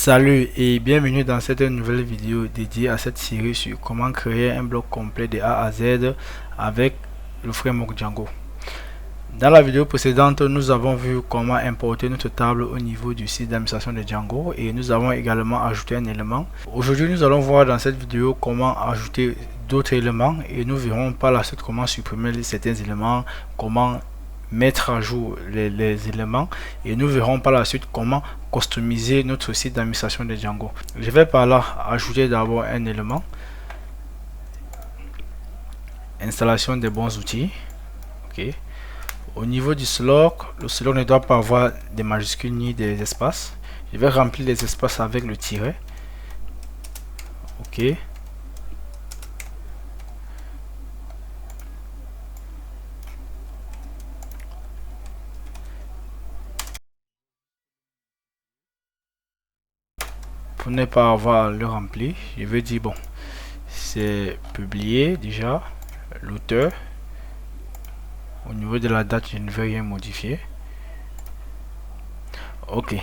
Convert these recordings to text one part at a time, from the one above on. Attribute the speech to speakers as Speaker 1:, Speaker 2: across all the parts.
Speaker 1: Salut et bienvenue dans cette nouvelle vidéo dédiée à cette série sur comment créer un bloc complet de A à Z avec le framework Django. Dans la vidéo précédente, nous avons vu comment importer notre table au niveau du site d'administration de Django et nous avons également ajouté un élément. Aujourd'hui, nous allons voir dans cette vidéo comment ajouter d'autres éléments et nous verrons par la suite comment supprimer certains éléments, comment mettre à jour les éléments et nous verrons par la suite comment customiser notre site d'administration de Django. Je vais par là ajouter d'abord un élément, installation des bons outils. Ok. Au niveau du slot, le slot ne doit pas avoir des majuscules ni des espaces. Je vais remplir les espaces avec le tiret. Ok. Pour ne pas avoir le rempli, je vais dire bon, c'est publié déjà, l'auteur. Au niveau de la date, je ne vais rien modifier. Ok.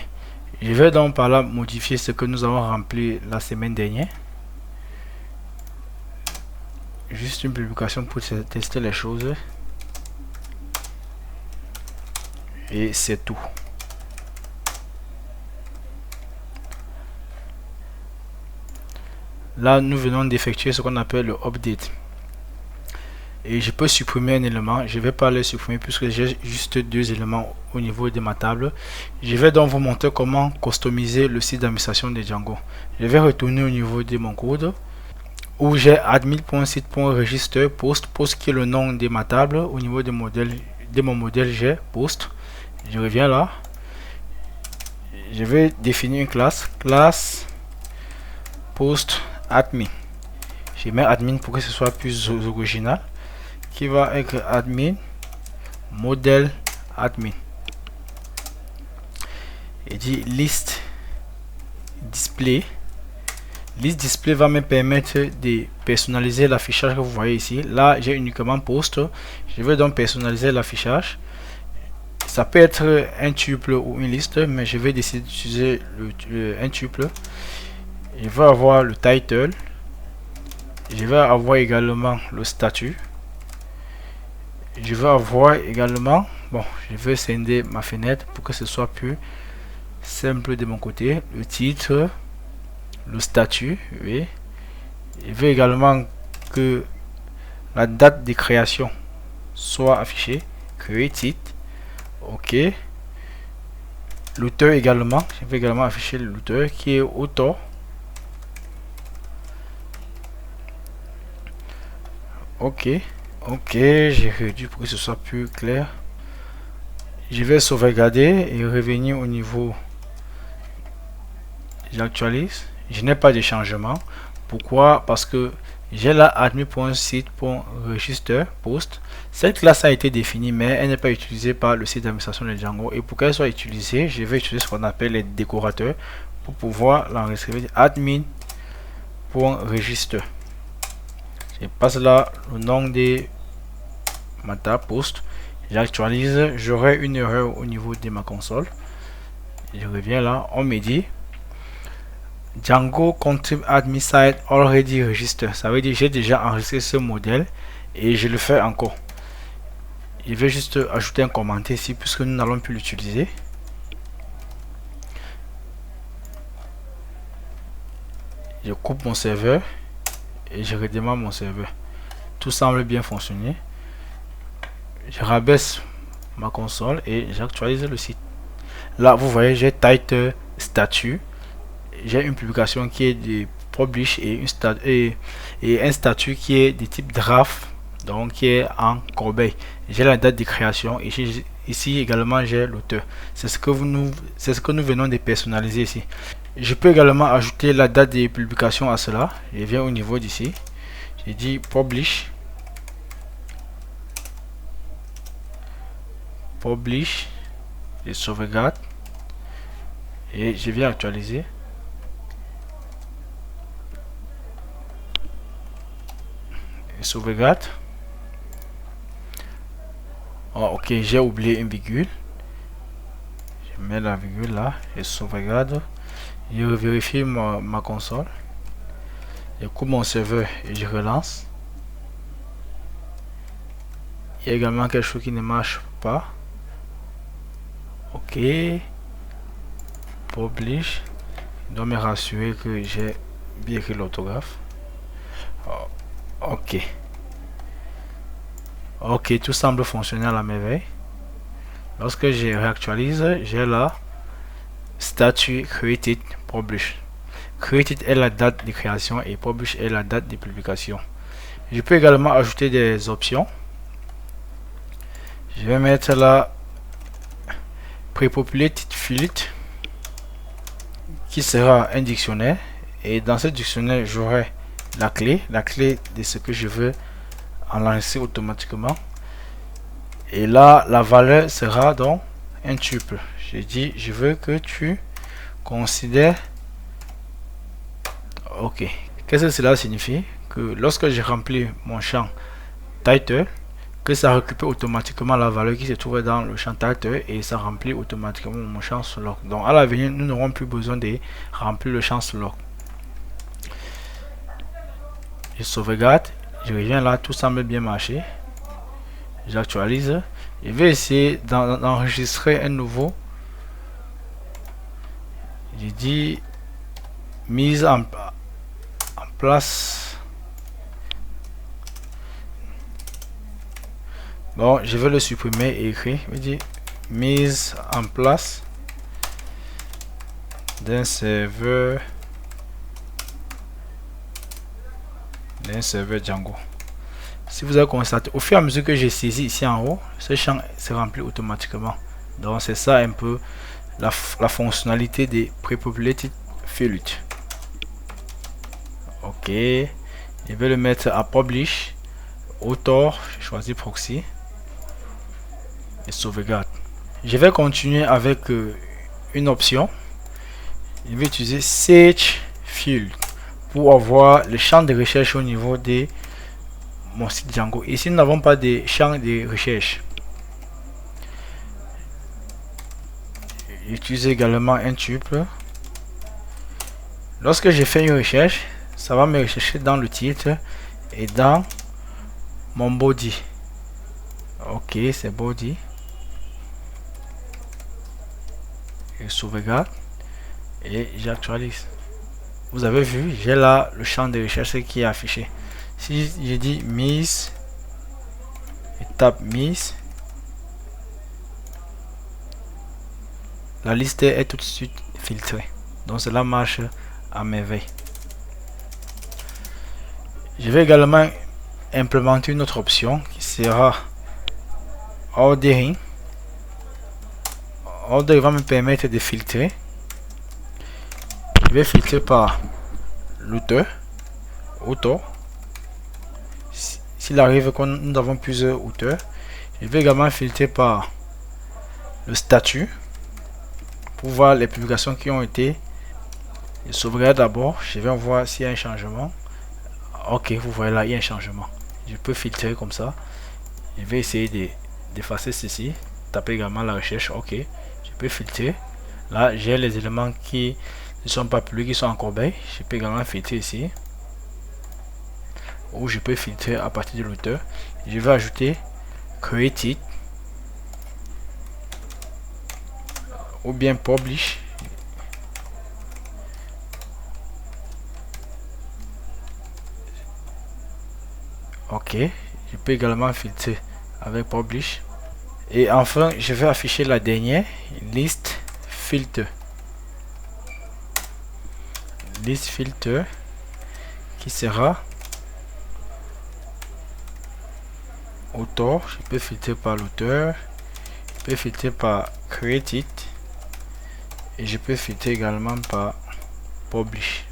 Speaker 1: Je vais donc par là modifier ce que nous avons rempli la semaine dernière. Juste une publication pour tester les choses. Et c'est tout. Là, nous venons d'effectuer ce qu'on appelle le update. Et je peux supprimer un élément. Je vais pas le supprimer puisque j'ai juste deux éléments au niveau de ma table. Je vais donc vous montrer comment customiser le site d'administration de Django. Je vais retourner au niveau de mon code où j'ai admin.site.register post qui est le nom de ma table. Au niveau de mon modèle, j'ai post. Je reviens là. Je vais définir une classe post admin. Je mets admin pour que ce soit plus original, qui va être admin modèle admin et dit list display. List display va me permettre de personnaliser l'affichage que vous voyez ici. Là, j'ai uniquement post. Je vais donc personnaliser l'affichage. Ça peut être un tuple ou une liste, mais je vais décider d'utiliser un tuple. Je vais avoir le title. Je vais avoir également le statut. Je vais avoir également, bon, je vais scinder ma fenêtre pour que ce soit plus simple de mon côté. Le titre, le statut, oui. Je veux également que la date de création soit affichée. Created. Ok. L'auteur également. Je vais également afficher l'auteur qui est auteur. Ok. Ok, j'ai réduit pour que ce soit plus clair. Je vais sauvegarder et revenir au niveau. J'actualise. Je n'ai pas de changement. Pourquoi? Parce que j'ai la admin.site.register post. Cette classe a été définie, mais elle n'est pas utilisée par le site d'administration de Django. Et pour qu'elle soit utilisée, je vais utiliser ce qu'on appelle les décorateurs pour pouvoir l'enregistrer. Admin.register. Je passe là le nom de ma table post. J'actualise. J'aurai une erreur au niveau de ma console. Je reviens là. On me dit Django contrib admin site already register. Ça veut dire j'ai déjà enregistré ce modèle et je le fais encore. Je vais juste ajouter un commentaire ici puisque nous n'allons plus l'utiliser. Je coupe mon serveur et je redémarre mon serveur. Tout semble bien fonctionner. Je rabaisse ma console et j'actualise le site. Là, vous voyez, j'ai title, statut. J'ai une publication qui est de publish et un statut qui est de type draft, donc qui est en corbeille. J'ai la date de création et ici également j'ai l'auteur. C'est ce que nous venons de personnaliser ici. Je peux également ajouter la date de publication à cela. Je viens au niveau d'ici. J'ai dit publish et sauvegarde et je viens actualiser. Sauvegarde. Oh, ok, j'ai oublié une virgule. Je mets la virgule là, je sauvegarde, je vérifie ma console, je coupe mon serveur et je relance. Il y a également quelque chose qui ne marche pas. Ok, publish, je dois me rassurer que j'ai bien écrit l'orthographe. Ok, ok, tout semble fonctionner à la merveille. Lorsque je réactualise, j'ai là statut created publish. Created est la date de création et publish est la date de publication. Je peux également ajouter des options. Je vais mettre là prepopulated field qui sera un dictionnaire, et dans ce dictionnaire j'aurai la clé de ce que je veux enregistrer automatiquement, et là la valeur sera donc un tuple. Je dis je veux que tu considères. Ok, qu'est-ce que cela signifie? Que lorsque je remplis mon champ title, que ça récupère automatiquement la valeur qui se trouve dans le champ title et ça remplit automatiquement mon champ slot. Donc à l'avenir, nous n'aurons plus besoin de remplir le champ slot. Je sauvegarde, je reviens là, tout semble bien marcher. J'actualise. Je vais essayer d'enregistrer un nouveau. Je dis mise en place. Bon, je vais le supprimer et écrire. Je dis mise en place d'un serveur Django. Si vous avez constaté, au fur et à mesure que j'ai saisi ici en haut, ce champ se remplit automatiquement. Donc c'est ça un peu la fonctionnalité des prepopulated fields. Ok, je vais le mettre à publish, author, je choisis proxy et sauvegarde. Je vais continuer avec une option. Je vais utiliser search field pour avoir le champ de recherche au niveau de mon site Django. Ici nous n'avons pas de champ de recherche. J'utilise également un tuple. Lorsque j'ai fait une recherche, ça va me rechercher dans le titre et dans mon body. Ok, c'est body. Je sauvegarde et j'actualise. Vous avez vu, j'ai là le champ de recherche qui est affiché. Si je dis mise et tape mise, la liste est tout de suite filtrée. Donc cela marche à merveille. Je vais également implémenter une autre option qui sera ordering. Order va me permettre de filtrer. Je vais filtrer par l'auteur, s'il arrive que nous avons plusieurs auteurs. Je vais également filtrer par le statut pour voir les publications qui ont été. Je sauvegarde d'abord, je vais voir s'il y a un changement. Ok, vous voyez là, il y a un changement. Je peux filtrer comme ça. Je vais essayer d'effacer ceci. Taper également la recherche. Ok, je peux filtrer. Là, j'ai les éléments qui ne sont pas publiés, qui sont en corbeille. Je peux également filtrer ici. Ou je peux filtrer à partir de l'auteur. Je vais ajouter created ou bien publish. Ok, je peux également filtrer avec publish. Et enfin, je vais afficher la dernière liste filter. Liste filter qui sera auteur. Je peux filtrer par l'auteur, je peux filtrer par created et je peux filtrer également par publish.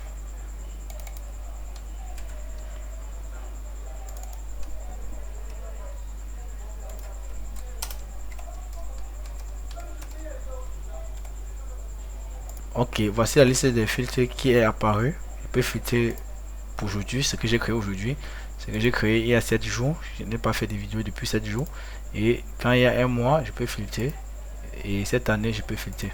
Speaker 1: Ok, voici la liste des filtres qui est apparue. Je peux filtrer pour aujourd'hui, ce que j'ai créé aujourd'hui. Ce que j'ai créé il y a 7 jours. Je n'ai pas fait de vidéo depuis 7 jours. Et quand il y a un mois, je peux filtrer et cette année je peux filtrer.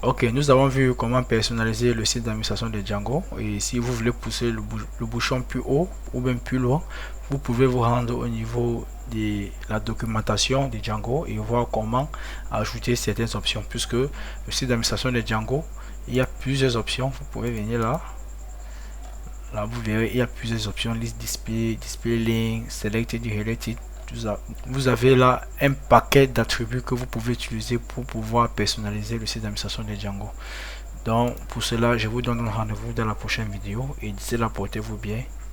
Speaker 1: Ok, nous avons vu comment personnaliser le site d'administration de Django. Et si vous voulez pousser le bouchon plus haut ou même plus loin, vous pouvez vous rendre au niveau de la documentation de Django et voir comment ajouter certaines options. Puisque le site d'administration de Django, il y a plusieurs options. Vous pouvez venir là. Là, vous verrez, il y a plusieurs options. List display, display link, selected, related. Vous avez là un paquet d'attributs que vous pouvez utiliser pour pouvoir personnaliser le site d'administration de Django. Donc pour cela, je vous donne un rendez-vous dans la prochaine vidéo et d'ici là, portez-vous bien.